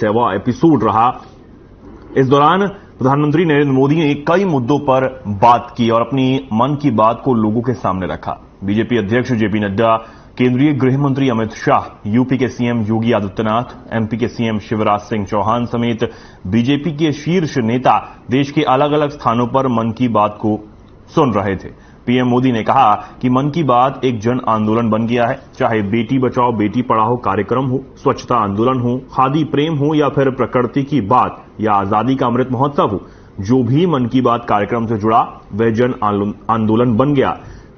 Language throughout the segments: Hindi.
100वां एपिसोड रहा। इस दौरान प्रधानमंत्री नरेंद्र मोदी ने कई मुद्दों पर बात की और अपनी मन की बात को लोगों के सामने रखा। बीजेपी अध्यक्ष जेपी नड्डा, केंद्रीय गृह मंत्री अमित शाह, यूपी के सीएम योगी आदित्यनाथ, एमपी के सीएम शिवराज सिंह चौहान समेत बीजेपी के शीर्ष नेता देश के अलग अलग स्थानों पर मन की बात को सुन रहे थे। पीएम मोदी ने कहा कि मन की बात एक जन आंदोलन बन गया है। चाहे बेटी बचाओ बेटी पढ़ाओ कार्यक्रम हो, स्वच्छता आंदोलन हो, खादी प्रेम हो या फिर प्रकृति की बात या आजादी का अमृत महोत्सव हो, जो भी मन की बात कार्यक्रम से जुड़ा वह जन आंदोलन बन गया।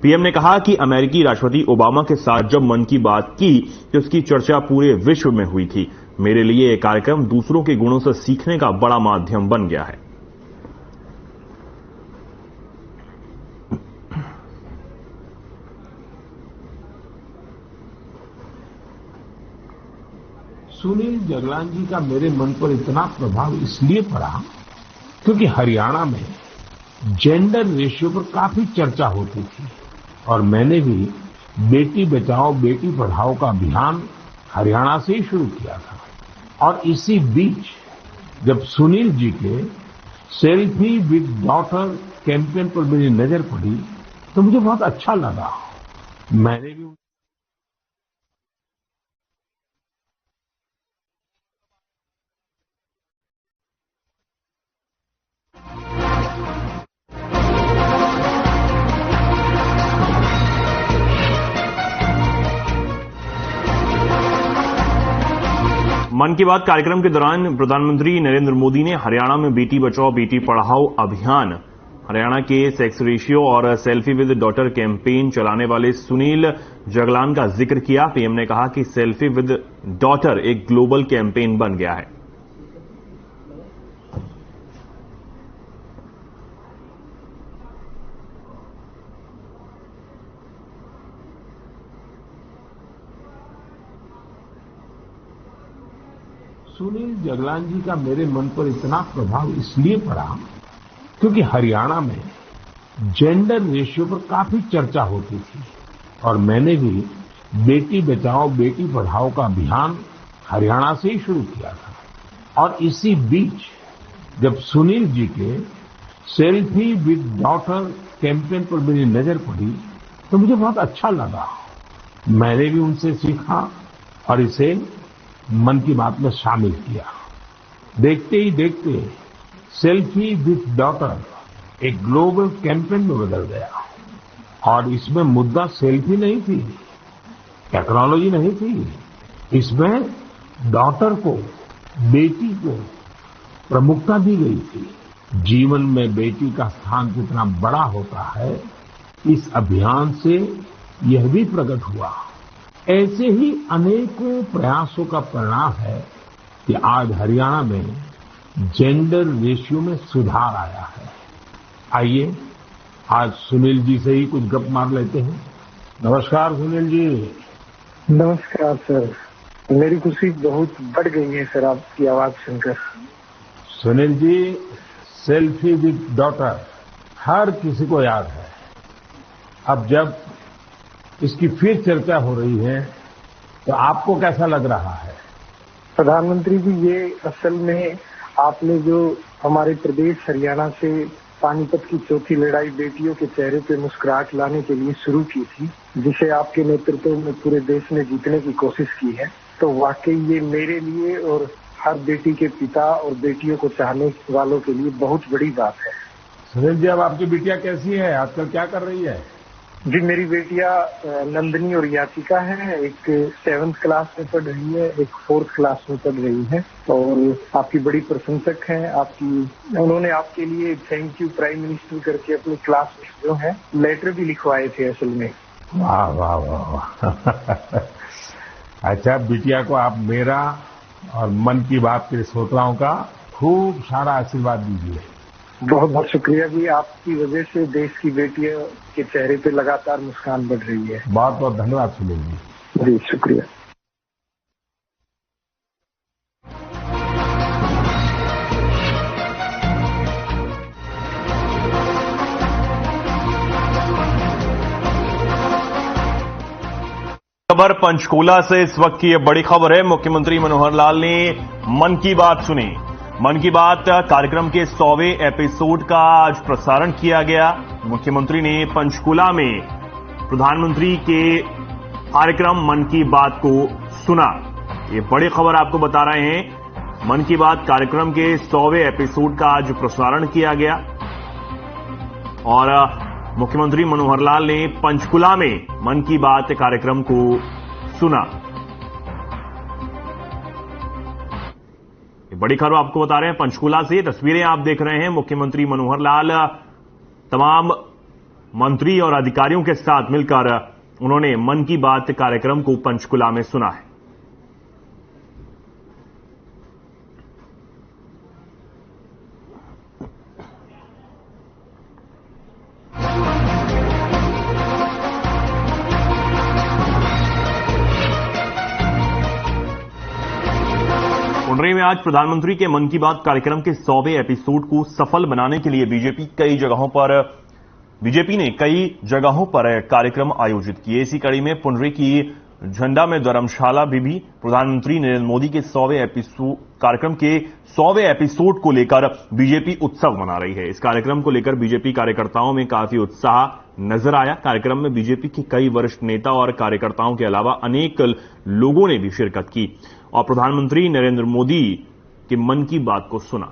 पीएम ने कहा कि अमेरिकी राष्ट्रपति ओबामा के साथ जब मन की बात की तो उसकी चर्चा पूरे विश्व में हुई थी। मेरे लिए यह कार्यक्रम दूसरों के गुणों से सीखने का बड़ा माध्यम बन गया है। सुनील जगलान जी का मेरे मन पर इतना प्रभाव इसलिए पड़ा क्योंकि हरियाणा में जेंडर रेशियो पर काफी चर्चा होती थी और मैंने भी बेटी बचाओ बेटी पढ़ाओ का अभियान हरियाणा से ही शुरू किया था। और इसी बीच जब सुनील जी के सेल्फी विद डॉटर कैंपेन पर मेरी नजर पड़ी तो मुझे बहुत अच्छा लगा। मैंने भी मन की बात कार्यक्रम के दौरान प्रधानमंत्री नरेंद्र मोदी ने हरियाणा में बेटी बचाओ बेटी पढ़ाओ अभियान, हरियाणा के सेक्स रेशियो और सेल्फी विद डॉटर कैंपेन चलाने वाले सुनील जगलान का जिक्र किया। पीएम ने कहा कि सेल्फी विद डॉटर एक ग्लोबल कैंपेन बन गया है। सुनील जगलान जी का मेरे मन पर इतना प्रभाव इसलिए पड़ा क्योंकि हरियाणा में जेंडर रेशियो पर काफी चर्चा होती थी और मैंने भी बेटी बचाओ बेटी पढ़ाओ का अभियान हरियाणा से ही शुरू किया था। और इसी बीच जब सुनील जी के सेल्फी विद डॉटर कैंपेन पर मेरी नजर पड़ी तो मुझे बहुत अच्छा लगा। मैंने भी उनसे सीखा और इसे मन की बात में शामिल किया। देखते ही देखते सेल्फी विद डॉटर एक ग्लोबल कैंपेन में बदल गया और इसमें मुद्दा सेल्फी नहीं थी, टेक्नोलॉजी नहीं थी, इसमें डॉटर को, बेटी को प्रमुखता दी गई थी। जीवन में बेटी का स्थान कितना बड़ा होता है इस अभियान से यह भी प्रकट हुआ। ऐसे ही अनेकों प्रयासों का परिणाम है कि आज हरियाणा में जेंडर रेशियो में सुधार आया है। आइए आज सुनील जी से ही कुछ गप मार लेते हैं। नमस्कार सुनील जी। नमस्कार सर, मेरी खुशी बहुत बढ़ गई है सर आपकी आवाज सुनकर। Sunil ji, selfie with daughter हर किसी को याद है। अब जब इसकी फिर चर्चा हो रही है तो आपको कैसा लग रहा है? प्रधानमंत्री जी, ये असल में आपने जो हमारे प्रदेश हरियाणा से पानीपत की चौथी लड़ाई बेटियों के चेहरे पे मुस्कुराहट लाने के लिए शुरू की थी, जिसे आपके नेतृत्व में पूरे देश ने जीतने की कोशिश की है, तो वाकई ये मेरे लिए और हर बेटी के पिता और बेटियों को चाहने वालों के लिए बहुत बड़ी बात है। सुनील जी, अब आपकी बिटिया कैसी है, आजकल क्या कर रही है? जी, मेरी बेटियां नंदनी और याचिका है। एक 7th क्लास में पढ़ रही है, एक 4th क्लास में पढ़ रही है और आपकी बड़ी प्रशंसक हैं। उन्होंने आपके लिए थैंक यू प्राइम मिनिस्टर करके अपनी क्लास में जो है लेटर भी लिखवाए थे असल में। वाह वाह वाह। अच्छा, बिटिया को आप मेरा और मन की बात के श्रोताओं का खूब सारा आशीर्वाद दीजिए। बहुत बहुत शुक्रिया जी, आपकी वजह से देश की बेटियों के चेहरे पे लगातार मुस्कान बढ़ रही है। बहुत बहुत धन्यवाद सुनील जी। जी शुक्रिया। खबर पंचकूला से इस वक्त की यह बड़ी खबर है। मुख्यमंत्री मनोहर लाल ने मन की बात सुनी। मन की बात कार्यक्रम के 100वें एपिसोड का आज प्रसारण किया गया। मुख्यमंत्री ने पंचकूला में प्रधानमंत्री के कार्यक्रम मन की बात को सुना। ये बड़ी खबर आपको बता रहे हैं। मन की बात कार्यक्रम के 100वें एपिसोड का आज प्रसारण किया गया और मुख्यमंत्री मनोहर लाल ने पंचकूला में मन की बात कार्यक्रम को सुना। ये बड़ी खबर आपको बता रहे हैं पंचकूला से। तस्वीरें आप देख रहे हैं। मुख्यमंत्री मनोहर लाल तमाम मंत्री और अधिकारियों के साथ मिलकर उन्होंने मन की बात कार्यक्रम को पंचकूला में सुना है। पुंडरी में आज प्रधानमंत्री के मन की बात कार्यक्रम के 100वें एपिसोड को सफल बनाने के लिए बीजेपी ने कई जगहों पर कार्यक्रम आयोजित किए। इसी कड़ी में पुंडरी की झंडा में धर्मशाला भी प्रधानमंत्री नरेंद्र मोदी के 100वें कार्यक्रम के 100वें एपिसोड को लेकर बीजेपी उत्सव मना रही है। इस कार्यक्रम को लेकर बीजेपी कार्यकर्ताओं में काफी उत्साह नजर आया। कार्यक्रम में बीजेपी के कई वरिष्ठ नेता और कार्यकर्ताओं के अलावा अनेक लोगों ने भी शिरकत की और प्रधानमंत्री नरेंद्र मोदी के मन की बात को सुना।